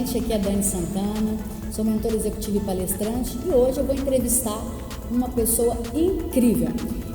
novamente, aqui é a Dani Santana, sou mentora executiva e palestrante e hoje eu vou entrevistar uma pessoa incrível.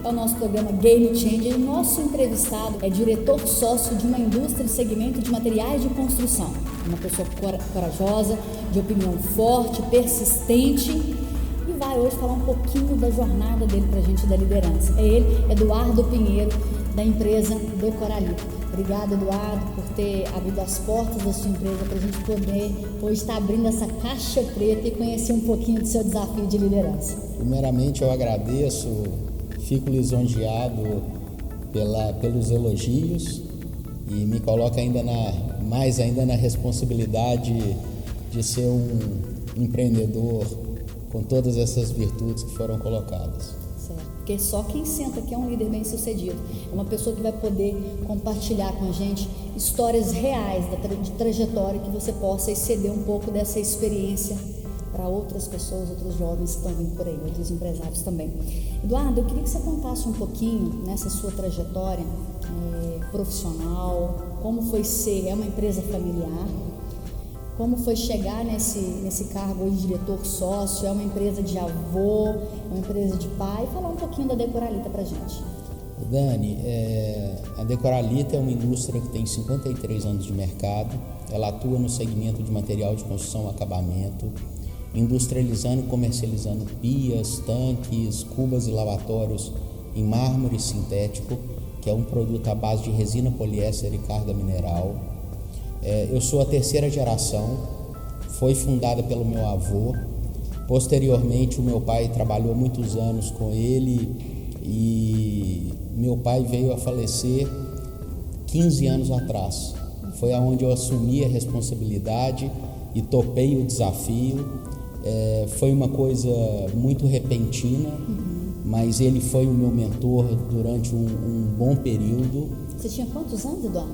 É o nosso programa Game Changer e nosso entrevistado é diretor sócio de uma indústria de segmento de materiais de construção. Uma pessoa corajosa, de opinião forte, persistente e vai hoje falar um pouquinho da jornada dele pra gente da liderança. É ele, Eduardo Pinheiro, da empresa Decoralita. Obrigada, Eduardo, por ter abrido as portas da sua empresa para a gente poder hoje estar abrindo essa caixa preta e conhecer um pouquinho do seu desafio de liderança. Primeiramente, eu agradeço, fico lisonjeado pelos elogios e me coloco mais ainda na responsabilidade de ser um empreendedor com todas essas virtudes que foram colocadas. Porque só quem senta aqui é um líder bem sucedido, é uma pessoa que vai poder compartilhar com a gente histórias reais de trajetória, que você possa exceder um pouco dessa experiência para outras pessoas, outros jovens que estão vindo por aí, outros empresários também. Eduardo, eu queria que você contasse um pouquinho nessa sua trajetória profissional, como foi ser, é uma empresa familiar, como foi chegar nesse cargo hoje de diretor sócio, é uma empresa de avô, é uma empresa de pai, falar um pouquinho da Decoralita pra gente. Dani, a Decoralita é uma indústria que tem 53 anos de mercado, ela atua no segmento de material de construção e acabamento, industrializando e comercializando pias, tanques, cubas e lavatórios em mármore sintético, que é um produto à base de resina poliéster e carga mineral. Eu sou a terceira geração, foi fundada pelo meu avô. Posteriormente, o meu pai trabalhou muitos anos com ele e meu pai veio a falecer 15 anos atrás. Foi aonde eu assumi a responsabilidade e topei o desafio. Foi uma coisa muito repentina, mas ele foi o meu mentor durante um bom período. Você tinha quantos anos, Eduardo?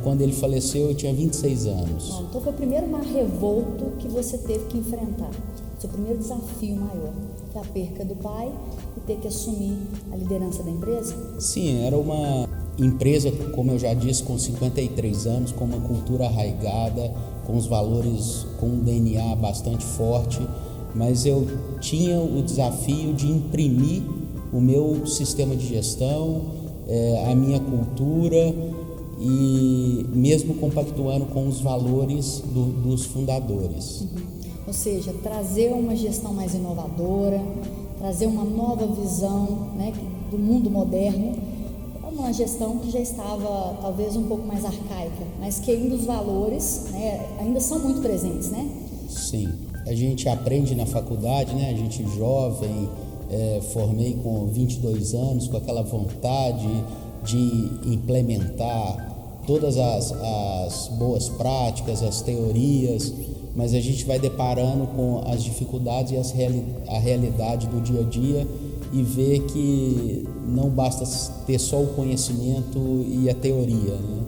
Quando ele faleceu, eu tinha 26 anos. Bom, então foi o primeiro mar revolto que você teve que enfrentar. Seu primeiro desafio maior foi a perca do pai e ter que assumir a liderança da empresa? Sim, era uma empresa, como eu já disse, com 53 anos, com uma cultura arraigada, com os valores, com um DNA bastante forte, mas eu tinha o desafio de imprimir o meu sistema de gestão, a minha cultura e mesmo compactuando com os valores dos fundadores. Ou seja, trazer uma gestão mais inovadora, trazer uma nova visão, né, do mundo moderno, uma gestão que já estava talvez um pouco mais arcaica, mas que ainda os valores, né, ainda são muito presentes, né? Sim, a gente aprende na faculdade, né? A gente jovem, formei com 22 anos, com aquela vontade de implementar todas as boas práticas, as teorias, mas a gente vai deparando com as dificuldades e a realidade do dia a dia e vê que não basta ter só o conhecimento e a teoria, né?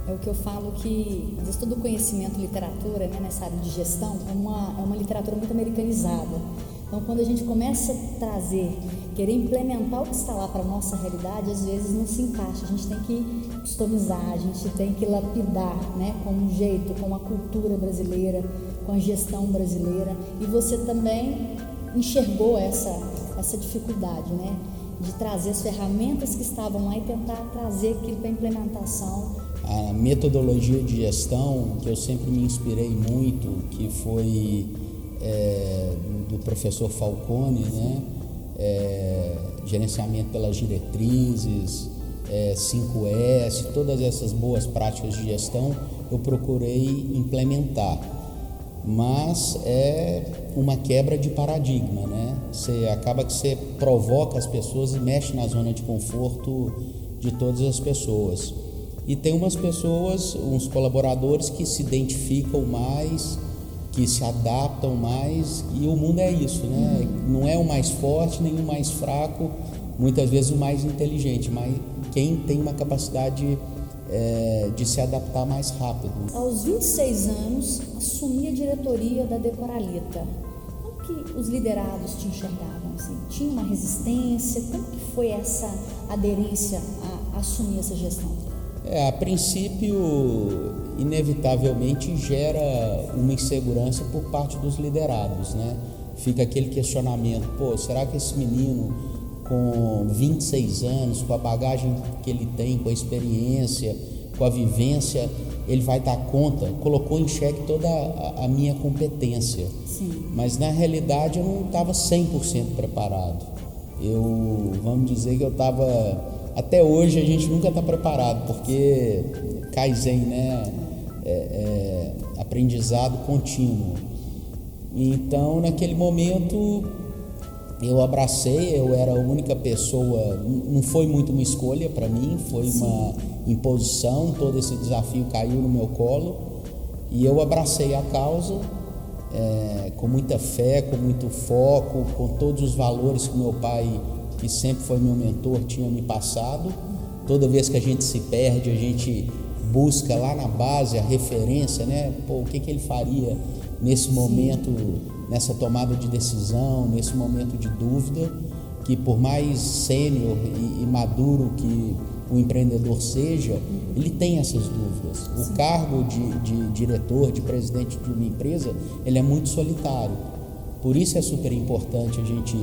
É o que eu falo que, às vezes, todo conhecimento, literatura, né, nessa área de gestão, é uma literatura muito americanizada. Então, quando a gente começa a trazer, querer implementar o que está lá para a nossa realidade, às vezes não se encaixa. A gente tem que customizar, a gente tem que lapidar, né, com um jeito, com a cultura brasileira, com a gestão brasileira. E você também enxergou essa dificuldade, né, de trazer as ferramentas que estavam lá e tentar trazer aquilo para a implementação. A metodologia de gestão que eu sempre me inspirei muito, que foi do professor Falcone, né? Gerenciamento pelas diretrizes, 5S, todas essas boas práticas de gestão eu procurei implementar, mas é uma quebra de paradigma, né? Acaba que você provoca as pessoas e mexe na zona de conforto de todas as pessoas. E tem umas pessoas, uns colaboradores que se identificam mais, que se adaptam mais, e o mundo é isso, né? Não é o mais forte nem o mais fraco, muitas vezes o mais inteligente, mas quem tem uma capacidade de se adaptar mais rápido. Aos 26 anos, assumi a diretoria da Decoralita. Como que os liderados te enxergavam? Assim? Tinha uma resistência? Como que foi essa aderência a assumir essa gestão? A princípio, inevitavelmente gera uma insegurança por parte dos liderados, né? Fica aquele questionamento, será que esse menino com 26 anos, com a bagagem que ele tem, com a experiência, com a vivência, ele vai dar conta? Colocou em xeque toda a minha competência. Sim. Mas na realidade eu não estava 100% preparado. Vamos dizer que eu estava... Até hoje a gente nunca está preparado, porque Kaizen, né? Aprendizado contínuo. Então, naquele momento, eu abracei, eu era a única pessoa, não foi muito uma escolha para mim, foi uma imposição, todo esse desafio caiu no meu colo, e eu abracei a causa com muita fé, com muito foco, com todos os valores que meu pai, que sempre foi meu mentor, tinha me passado. Toda vez que a gente se perde, a gente busca lá na base a referência, né? O que ele faria nesse momento, nessa tomada de decisão, nesse momento de dúvida, que por mais sênior e maduro que o empreendedor seja, ele tem essas dúvidas. O cargo de diretor, de presidente de uma empresa, ele é muito solitário. Por isso é super importante a gente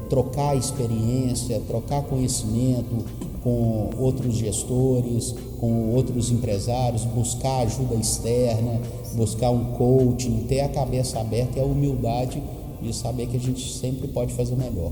trocar experiência, trocar conhecimento com outros gestores, com outros empresários, buscar ajuda externa, buscar um coaching, ter a cabeça aberta e a humildade de saber que a gente sempre pode fazer melhor.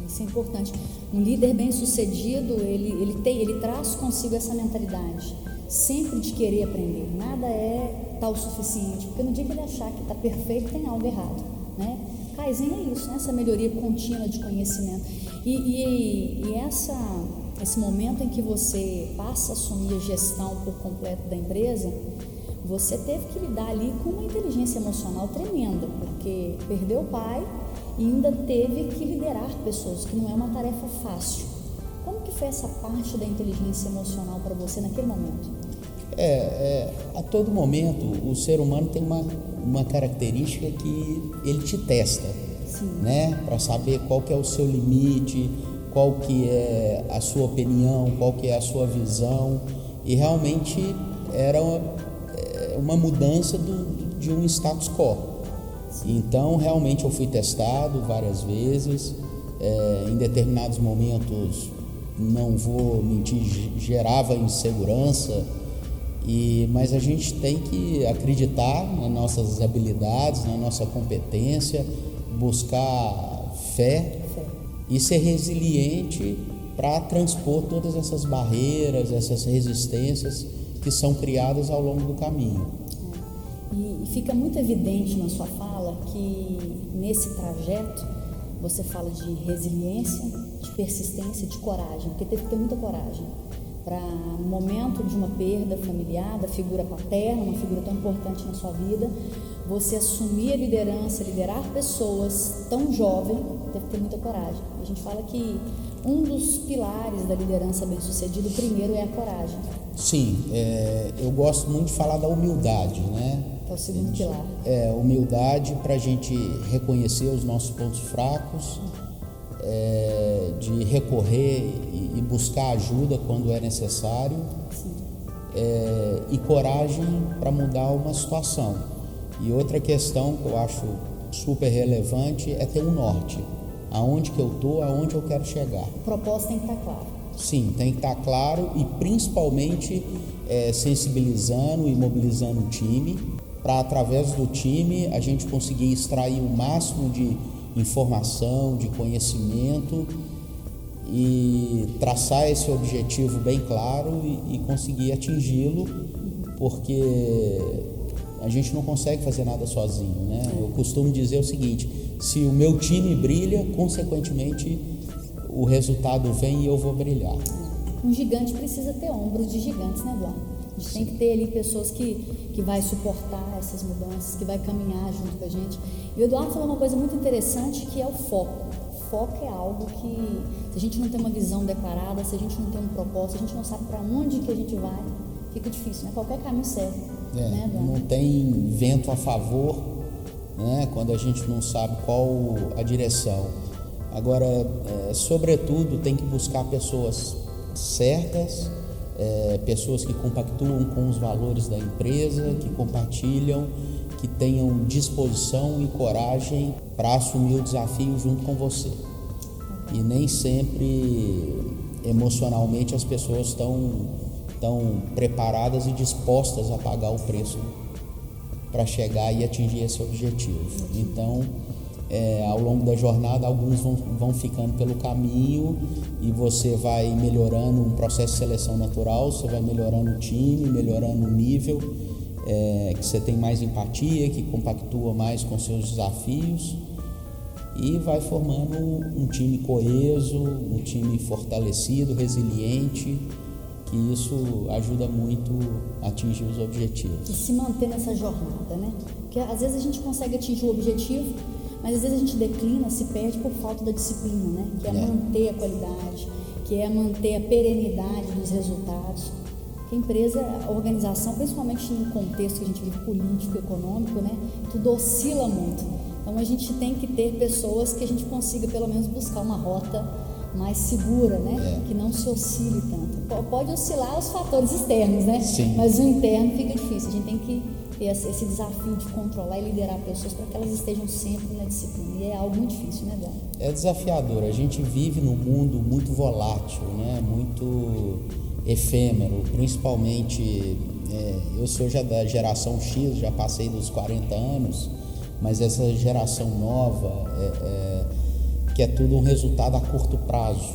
Isso é importante. Um líder bem-sucedido, ele traz consigo essa mentalidade, sempre de querer aprender. Nada é tal o suficiente, porque no dia que ele achar que está perfeito, tem algo errado, né? Kaizen é isso, né? Essa melhoria contínua de conhecimento. E esse momento em que você passa a assumir a gestão por completo da empresa, você teve que lidar ali com uma inteligência emocional tremenda, porque perdeu o pai e ainda teve que liderar pessoas, que não é uma tarefa fácil. Como que foi essa parte da inteligência emocional para você naquele momento? A todo momento o ser humano tem uma característica que ele te testa, né? Para saber qual que é o seu limite, qual que é a sua opinião, qual que é a sua visão, e realmente era uma mudança de um status quo. Então realmente eu fui testado várias vezes, em determinados momentos, não vou mentir, gerava insegurança, mas a gente tem que acreditar nas nossas habilidades, na nossa competência, buscar fé e ser resiliente para transpor todas essas barreiras, essas resistências que são criadas ao longo do caminho. E fica muito evidente na sua fala que nesse trajeto você fala de resiliência, de persistência, de coragem, porque teve que ter muita coragem para, no momento de uma perda familiar, da figura paterna, uma figura tão importante na sua vida, você assumir a liderança, liderar pessoas tão jovem, teve que ter muita coragem. A gente fala que um dos pilares da liderança bem-sucedida, o primeiro é a coragem. Sim, eu gosto muito de falar da humildade, né? Que é o segundo pilar. Humildade para a gente reconhecer os nossos pontos fracos, de recorrer e buscar ajuda quando é necessário, e coragem para mudar uma situação. E outra questão que eu acho super relevante é ter um norte. Aonde que eu estou, aonde eu quero chegar. O propósito tem que estar claro. Sim, tem que estar claro, e principalmente sensibilizando e mobilizando o time, para através do time a gente conseguir extrair o máximo de informação, de conhecimento e traçar esse objetivo bem claro e conseguir atingi-lo, porque a gente não consegue fazer nada sozinho, né? Eu costumo dizer o seguinte: se o meu time brilha, consequentemente o resultado vem e eu vou brilhar. Um gigante precisa ter ombros de gigantes, né, Eduardo? A gente tem que ter ali pessoas que vai suportar essas mudanças, que vai caminhar junto com a gente. E o Eduardo falou uma coisa muito interessante, que é o foco. O foco é algo que, se a gente não tem uma visão declarada, se a gente não tem um propósito, se a gente não sabe para onde que a gente vai, fica difícil, né? Qualquer caminho serve, né, Eduardo? Não tem vento a favor, né? Quando a gente não sabe qual a direção. Agora, sobretudo, tem que buscar pessoas certas, pessoas que compactuam com os valores da empresa, que compartilham, que tenham disposição e coragem para assumir o desafio junto com você. E nem sempre emocionalmente as pessoas estão preparadas e dispostas a pagar o preço para chegar e atingir esse objetivo. Então, ao longo da jornada, alguns vão ficando pelo caminho e você vai melhorando um processo de seleção natural, você vai melhorando o time, melhorando o nível, que você tem mais empatia, que compactua mais com seus desafios e vai formando um time coeso, um time fortalecido, resiliente, que isso ajuda muito a atingir os objetivos. E se manter nessa jornada, né? Porque às vezes a gente consegue atingir o objetivo, mas às vezes a gente declina, se perde por falta da disciplina, né? Que é manter a qualidade, que é manter a perenidade dos resultados. Porque a empresa, a organização, principalmente no contexto que a gente vive político, econômico, né? Tudo oscila muito. Então a gente tem que ter pessoas que a gente consiga pelo menos buscar uma rota mais segura, né? Que não se oscile tanto. Pode oscilar os fatores externos, né? Sim. Mas o interno fica difícil. A gente tem que ter esse desafio de controlar e liderar pessoas para que elas estejam sempre na disciplina. E é algo muito difícil, né, Dani? É desafiador. A gente vive num mundo muito volátil, né? Muito efêmero. Principalmente, eu sou já da geração X, já passei dos 40 anos, mas essa geração nova que é tudo um resultado a curto prazo,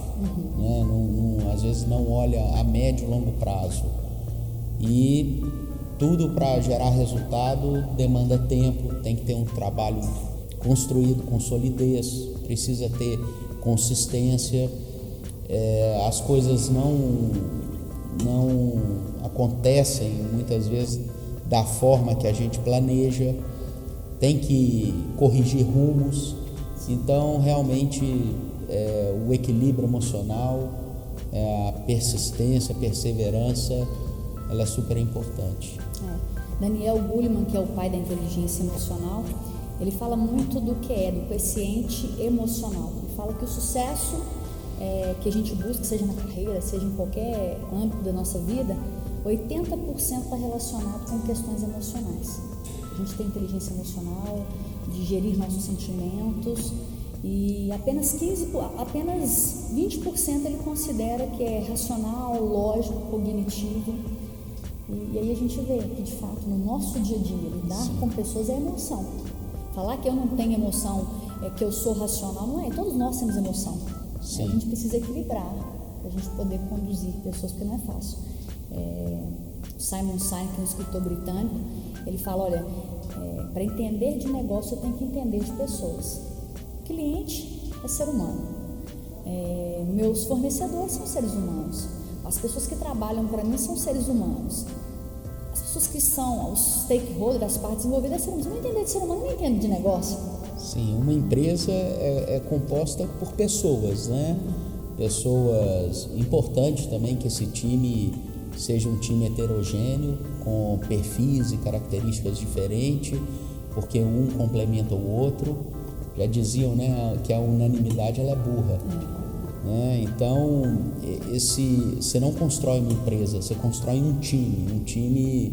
né? Às vezes não olha a médio e longo prazo. E tudo para gerar resultado demanda tempo, tem que ter um trabalho construído com solidez, precisa ter consistência. As coisas não acontecem muitas vezes da forma que a gente planeja, tem que corrigir rumos. Então, realmente, o equilíbrio emocional, a persistência, a perseverança, ela é super importante. Daniel Goleman, que é o pai da inteligência emocional, ele fala muito do quociente emocional. Ele fala que o sucesso que a gente busca, seja na carreira, seja em qualquer âmbito da nossa vida, 80% está relacionado com questões emocionais. A gente tem inteligência emocional, de gerir nossos sentimentos, e apenas 20% ele considera que é racional, lógico, cognitivo. E aí a gente vê que, de fato, no nosso dia a dia, lidar com pessoas é emoção. Falar que eu não tenho emoção, que eu sou racional, não é. Todos nós temos emoção. A gente precisa equilibrar para a gente poder conduzir pessoas, porque não é fácil. Simon Sinek, que é um escritor britânico, ele fala, olha, para entender de negócio eu tenho que entender de pessoas. O cliente é ser humano. Meus fornecedores são seres humanos. As pessoas que trabalham para mim são seres humanos. As pessoas que são os stakeholders, as partes envolvidas, se eu não entender de ser humano, eu não entendo de negócio. Sim, uma empresa é composta por pessoas, né? Pessoas importantes também, que esse time seja um time heterogêneo, com perfis e características diferentes, porque um complementa o outro. Já diziam, né, que a unanimidade ela é burra. Então, você não constrói uma empresa, você constrói um time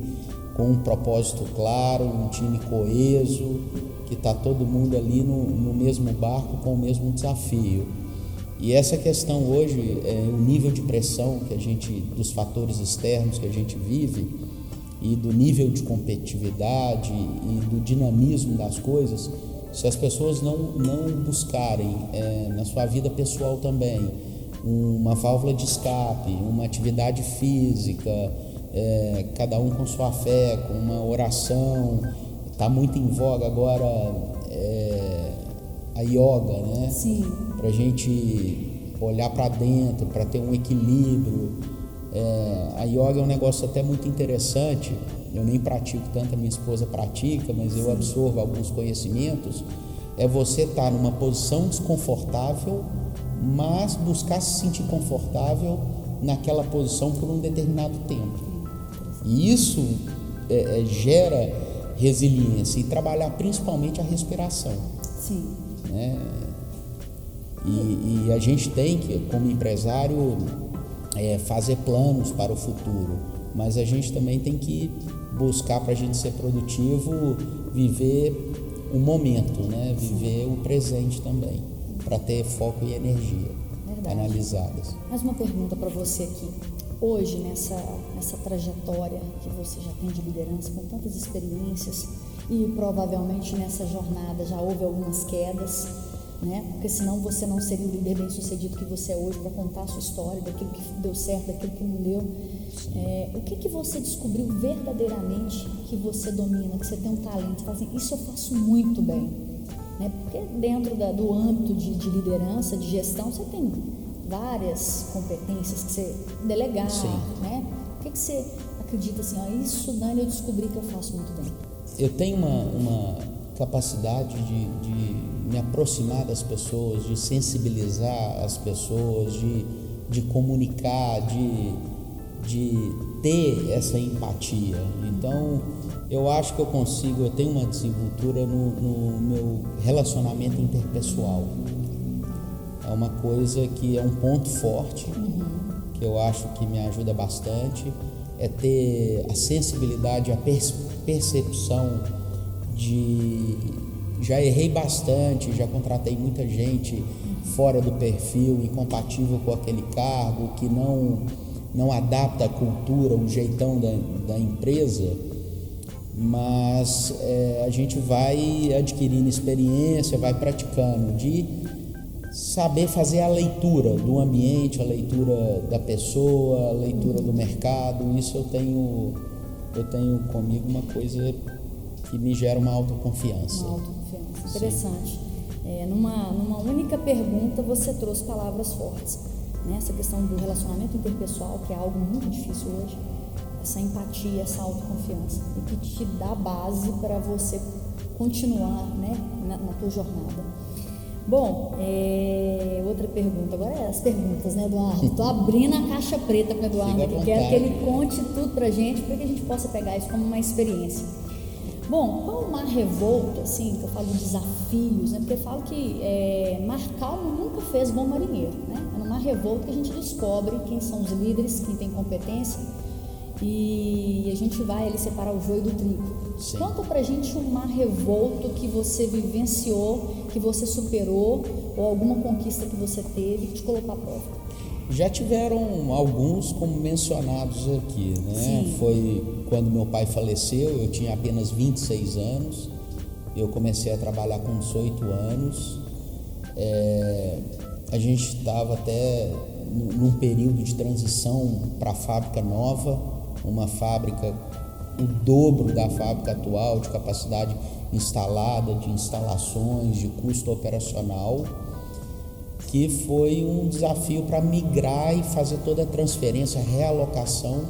com um propósito claro, um time coeso, que está todo mundo ali no mesmo barco, com o mesmo desafio. E essa questão hoje, o nível de pressão dos fatores externos que a gente vive, e do nível de competitividade e do dinamismo das coisas, se as pessoas não buscarem na sua vida pessoal também uma válvula de escape, uma atividade física, cada um com sua fé, com uma oração, está muito em voga agora a yoga, né? Sim. Para a gente olhar para dentro, para ter um equilíbrio. A yoga é um negócio até muito interessante. Eu nem pratico tanto, a minha esposa pratica, mas eu absorvo alguns conhecimentos. É você estar numa posição desconfortável, mas buscar se sentir confortável naquela posição por um determinado tempo. E isso gera resiliência, e trabalhar principalmente a respiração. Sim. Né? E a gente tem que, como empresário, fazer planos para o futuro, mas a gente também tem que buscar, para a gente ser produtivo, viver o momento, né? Viver o presente também, para ter foco e energia canalizadas. Mais uma pergunta para você aqui. Hoje, nessa trajetória que você já tem de liderança, com tantas experiências, e provavelmente nessa jornada já houve algumas quedas, né? Porque senão você não seria o líder bem-sucedido que você é hoje, para contar a sua história, daquilo que deu certo, daquilo que não deu. O que você descobriu verdadeiramente que você domina, que você tem um talento, você fala assim, isso eu faço muito bem, né? Porque dentro do âmbito de liderança, de gestão, você tem várias competências que você delegar, né? O que você acredita assim, isso, Dani, eu descobri que eu faço muito bem? Eu tenho uma capacidade de me aproximar das pessoas, de sensibilizar as pessoas, de comunicar, de ter essa empatia. Então, eu acho que eu tenho uma desenvoltura no meu relacionamento interpessoal. É uma coisa que é um ponto forte, que eu acho que me ajuda bastante, é ter a sensibilidade, a percepção já errei bastante, já contratei muita gente fora do perfil, incompatível com aquele cargo, que não adapta a cultura, o jeitão da empresa, mas a gente vai adquirindo experiência, vai praticando, de saber fazer a leitura do ambiente, a leitura da pessoa, a leitura do mercado. Isso eu tenho comigo uma coisa que me gera uma autoconfiança. Uma autoconfiança, interessante. Numa única pergunta você trouxe palavras fortes, né? Essa questão do relacionamento interpessoal, que é algo muito difícil hoje, essa empatia, essa autoconfiança, e que te dá base para você continuar, né, na tua jornada. Bom, outra pergunta, agora as perguntas, né, Eduardo? Estou abrindo a caixa preta com o Eduardo, quero que ele conte tudo pra gente, para que a gente possa pegar isso como uma experiência. Bom, qual o mar revolto, assim, que eu falo de desafios, né? Porque eu falo que mar calmo nunca fez bom marinheiro, né? É no mar revolto que a gente descobre quem são os líderes, quem tem competência, e a gente vai ali separar o joio do trigo. Sim. Conta pra gente um mar revolto que você vivenciou, que você superou, ou alguma conquista que você teve que te colocou à prova. Já tiveram alguns como mencionados aqui, né? Sim. Foi quando meu pai faleceu, eu tinha apenas 26 anos, eu comecei a trabalhar com 18 anos, a gente estava até num período de transição para a fábrica nova, uma fábrica o dobro da fábrica atual, de capacidade instalada, de instalações, de custo operacional, que foi um desafio para migrar e fazer toda a transferência, a realocação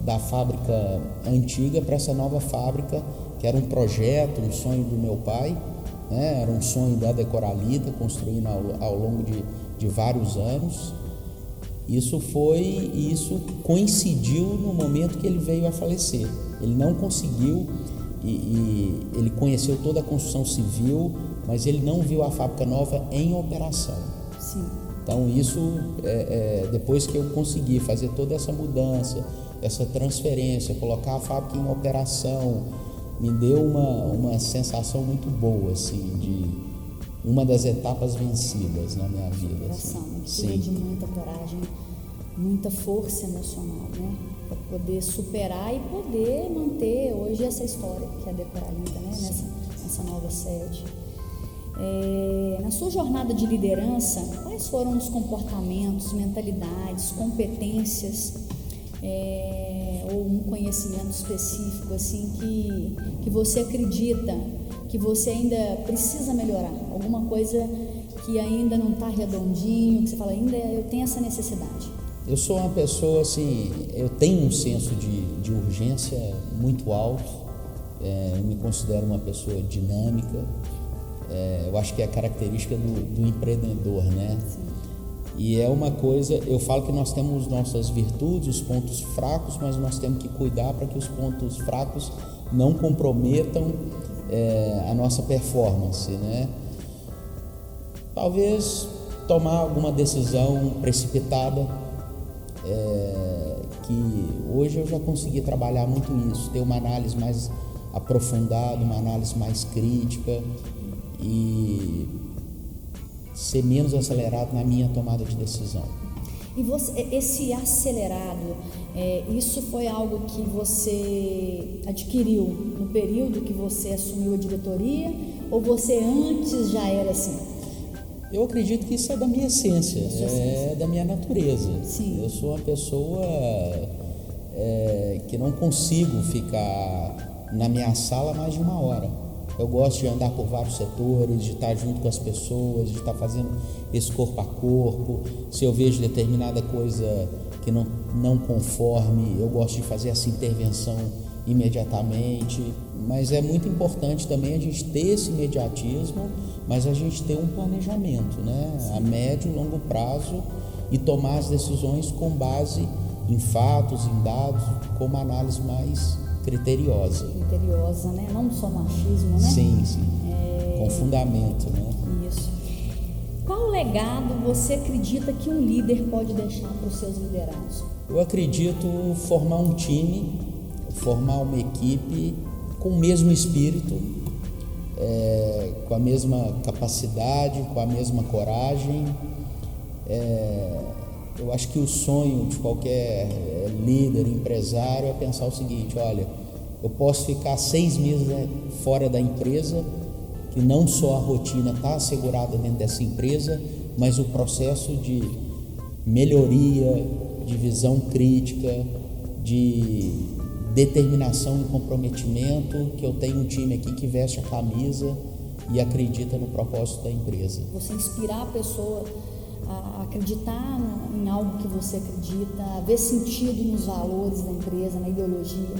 da fábrica antiga para essa nova fábrica, que era um projeto, um sonho do meu pai, né? Era um sonho da Decoralita, construindo ao longo de vários anos. Isso coincidiu no momento que ele veio a falecer. Ele não conseguiu, e ele conheceu toda a construção civil, mas ele não viu a fábrica nova em operação. Sim. Então isso, depois que eu consegui fazer toda essa mudança, essa transferência, colocar a fábrica em operação, me deu uma sensação muito boa, assim, de uma das etapas vencidas na minha vida. Precisa de muita coragem, muita força emocional, né? Para poder superar e poder manter hoje essa história que é a Decoralita, né? Nessa nova sede. Na sua jornada de liderança, quais foram os comportamentos, mentalidades, competências, ou um conhecimento específico assim que você acredita que você ainda precisa melhorar? Alguma coisa que ainda não está redondinho, que você fala, ainda eu tenho essa necessidade? Eu sou uma pessoa assim, eu tenho um senso de urgência muito alto, eu me considero uma pessoa dinâmica, eu acho que é a característica do empreendedor, né? Sim. E é uma coisa, eu falo que nós temos nossas virtudes, os pontos fracos, mas nós temos que cuidar para que os pontos fracos não comprometam a nossa performance, né? Talvez tomar alguma decisão precipitada, que hoje eu já consegui trabalhar muito isso, ter uma análise mais aprofundada, uma análise mais crítica e ser menos acelerado na minha tomada de decisão. E esse acelerado, isso foi algo que você adquiriu no período que você assumiu a diretoria, ou você antes já era assim? Eu acredito que isso é da minha essência, é da minha natureza. Sim. Eu sou uma pessoa que não consigo ficar na minha sala mais de uma hora. Eu gosto de andar por vários setores, de estar junto com as pessoas, de estar fazendo esse corpo a corpo. Se eu vejo determinada coisa que não conforme, eu gosto de fazer essa intervenção imediatamente. Mas é muito importante também a gente ter esse imediatismo, mas a gente ter um planejamento, né? A médio e longo prazo, e tomar as decisões com base em fatos, em dados, com uma análise mais criteriosa. Criteriosa, né? Não só machismo, né? Sim. Com fundamento, né? Isso. Qual legado você acredita que um líder pode deixar para os seus liderados? Eu acredito formar um time, formar uma equipe com o mesmo espírito, com a mesma capacidade, com a mesma coragem. Eu acho que o sonho de qualquer líder, empresário, é pensar o seguinte: olha, eu posso ficar 6 meses fora da empresa, que não só a rotina está assegurada dentro dessa empresa, mas o processo de melhoria, de visão crítica, de determinação e comprometimento, que eu tenho um time aqui que veste a camisa e acredita no propósito da empresa. Você inspirar a pessoa a acreditar em algo que você acredita, a ver sentido nos valores da empresa, na ideologia.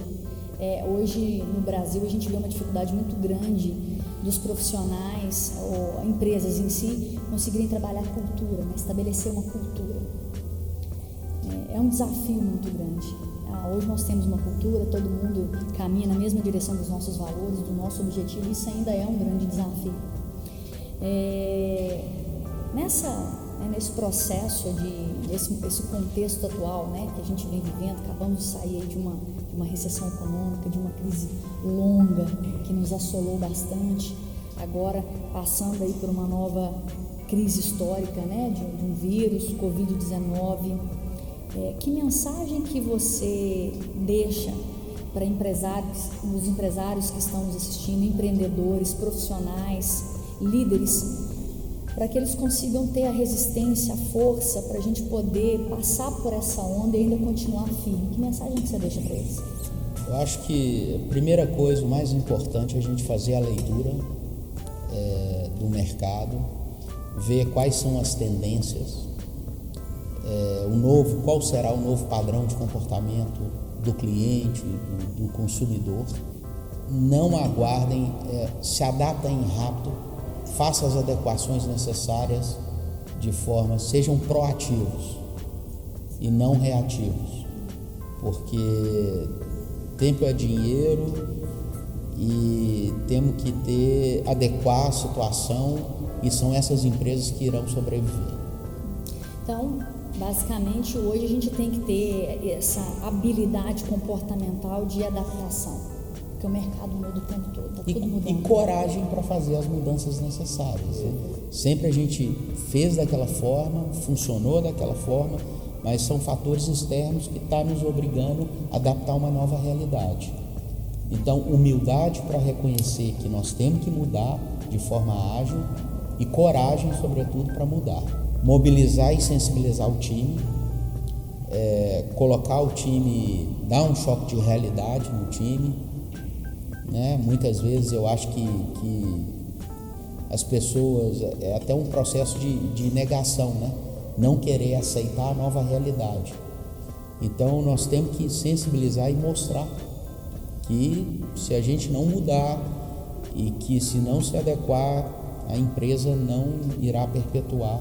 Hoje no Brasil a gente vê uma dificuldade muito grande dos profissionais ou empresas em si conseguirem trabalhar a cultura, né? Estabelecer uma cultura. É um desafio muito grande. Hoje nós temos uma cultura, todo mundo caminha na mesma direção dos nossos valores, do nosso objetivo, isso ainda é um grande desafio. Nesse processo esse contexto atual, né, que a gente vem vivendo, acabamos de sair aí de uma recessão econômica, de uma crise longa que nos assolou bastante, agora passando aí por uma nova crise histórica, né, de um vírus, Covid-19. Que mensagem que você deixa para os empresários que estão nos assistindo, empreendedores, profissionais, líderes, para que eles consigam ter a resistência, a força para a gente poder passar por essa onda e ainda continuar firme? Que mensagem que você deixa para eles? Eu acho que a primeira coisa, o mais importante, é a gente fazer a leitura do mercado, ver quais são as tendências, qual será o novo padrão de comportamento do cliente, do consumidor. Não aguardem, se adaptem rápido, façam as adequações necessárias sejam proativos e não reativos, porque tempo é dinheiro e temos que adequar a situação, e são essas empresas que irão sobreviver. Então, basicamente, hoje a gente tem que ter essa habilidade comportamental de adaptação, porque o mercado muda o tempo todo, está tudo mudando. E coragem para fazer as mudanças necessárias. Né? Sempre a gente fez daquela forma, funcionou daquela forma, mas são fatores externos que estão nos obrigando a adaptar uma nova realidade. Então, humildade para reconhecer que nós temos que mudar de forma ágil e coragem, sobretudo, para mudar. Mobilizar e sensibilizar o time, colocar o time, dar um choque de realidade no time, né? Muitas vezes eu acho que as pessoas, é até um processo de negação, né? Não querer aceitar a nova realidade. Então nós temos que sensibilizar e mostrar que se a gente não mudar e que se não se adequar, a empresa não irá perpetuar,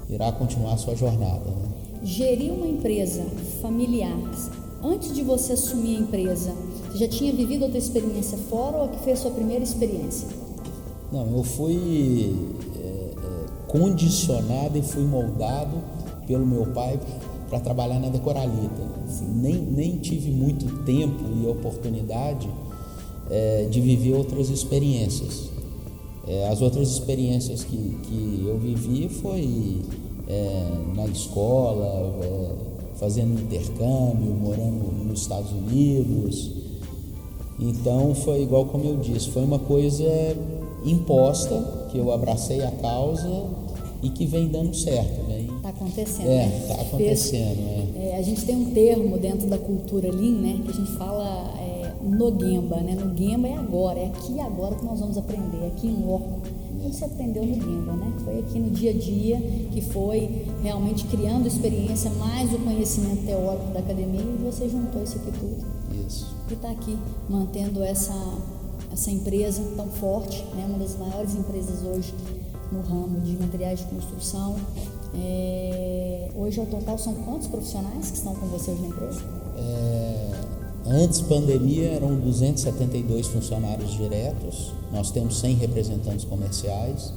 irá continuar a sua jornada. Né? Gerir uma empresa familiar, antes de você assumir a empresa, você já tinha vivido outra experiência fora ou que foi a sua primeira experiência? Não, eu fui condicionado e fui moldado pelo meu pai para trabalhar na Decoralita. Nem tive muito tempo e oportunidade de viver outras experiências. As outras experiências que eu vivi foi na escola, fazendo intercâmbio, morando nos Estados Unidos. Então foi igual como eu disse, foi uma coisa imposta, que eu abracei a causa e que vem dando certo. Está acontecendo. Está acontecendo. A gente tem um termo dentro da cultura Lean, né, que a gente fala no Gemba, né? No Gemba é agora, é aqui e agora que nós vamos aprender, aqui em loco. Você aprendeu no Gemba, né? Foi aqui no dia a dia que foi realmente criando experiência, mais o conhecimento teórico da academia, e você juntou isso aqui tudo. Isso. E está aqui mantendo essa empresa tão forte, né? Uma das maiores empresas hoje no ramo de materiais de construção. Hoje, ao total, são quantos profissionais que estão com você hoje na empresa? Antes da pandemia, eram 272 funcionários diretos. Nós temos 100 representantes comerciais,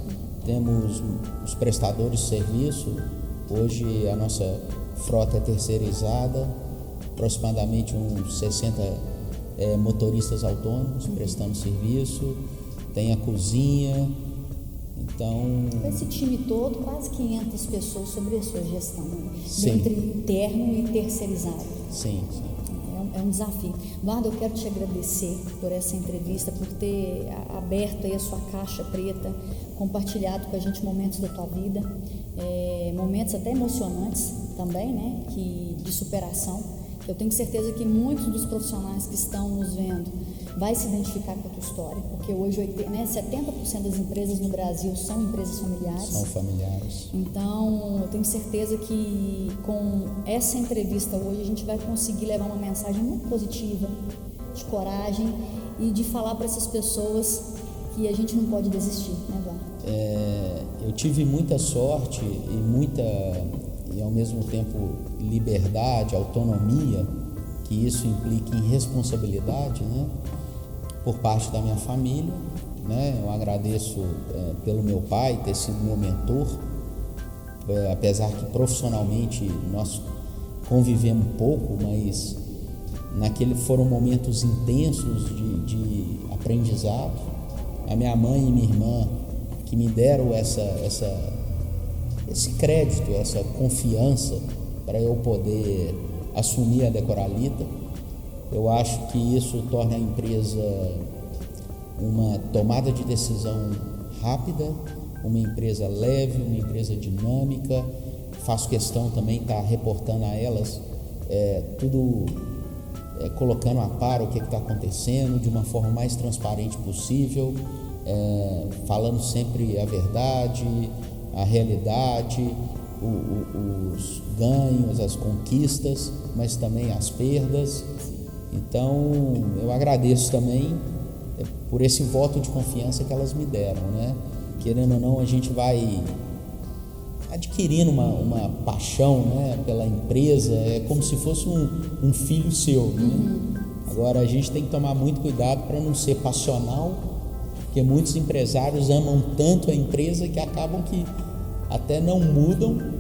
temos os prestadores de serviço. Hoje, a nossa frota é terceirizada, aproximadamente uns 60 motoristas autônomos prestando serviço. Tem a cozinha. Então, esse time todo, quase 500 pessoas sobre a sua gestão, né? Sim. Entre interno e terceirizado. Sim. É um desafio. Eduardo, eu quero te agradecer por essa entrevista, por ter aberto aí a sua caixa preta, compartilhado com a gente momentos da tua vida, momentos até emocionantes também, né? De superação. Eu tenho certeza que muitos dos profissionais que estão nos vendo vai se identificar com a tua história, porque hoje 70% das empresas no Brasil são empresas familiares. São familiares. Então, eu tenho certeza que com essa entrevista hoje a gente vai conseguir levar uma mensagem muito positiva, de coragem e de falar para essas pessoas que a gente não pode desistir, né, Eduardo? Eu tive muita sorte e ao mesmo tempo liberdade, autonomia, que isso implica em responsabilidade, né? Por parte da minha família, né? Eu agradeço pelo meu pai ter sido meu mentor, apesar que profissionalmente nós convivemos pouco, mas foram momentos intensos de aprendizado. A minha mãe e minha irmã que me deram esse crédito, essa confiança para eu poder assumir a Decoralita. Eu acho que isso torna a empresa uma tomada de decisão rápida, uma empresa leve, uma empresa dinâmica. Faço questão também de estar reportando a elas tudo, colocando a par o que está acontecendo de uma forma mais transparente possível, falando sempre a verdade, a realidade, os ganhos, as conquistas, mas também as perdas. Então, eu agradeço também por esse voto de confiança que elas me deram, né? Querendo ou não, a gente vai adquirindo uma paixão, né, pela empresa, como se fosse um filho seu, né? Agora, a gente tem que tomar muito cuidado para não ser passional, porque muitos empresários amam tanto a empresa que acabam que até não mudam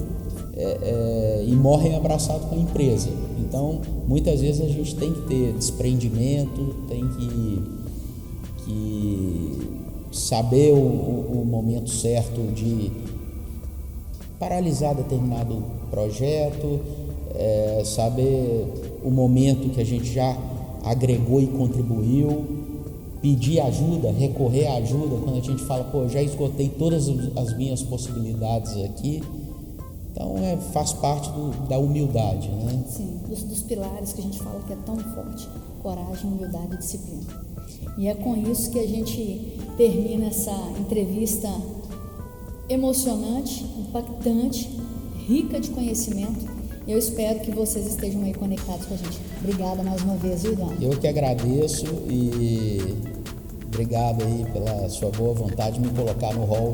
e morrem abraçados com a empresa. Então, muitas vezes a gente tem que ter desprendimento, tem que saber o momento certo de paralisar determinado projeto, saber o momento que a gente já agregou e contribuiu, pedir ajuda, recorrer à ajuda quando a gente fala, já esgotei todas as minhas possibilidades aqui. Então, faz parte da humildade, né? Sim, dos pilares que a gente fala que é tão forte: coragem, humildade e disciplina. E é com isso que a gente termina essa entrevista emocionante, impactante, rica de conhecimento. E eu espero que vocês estejam aí conectados com a gente. Obrigada mais uma vez, viu, Eduardo? Eu que agradeço e obrigado aí pela sua boa vontade de me colocar no hall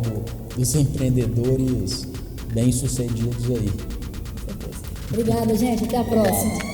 dos empreendedores bem-sucedidos aí. Obrigada, gente. Até a próxima.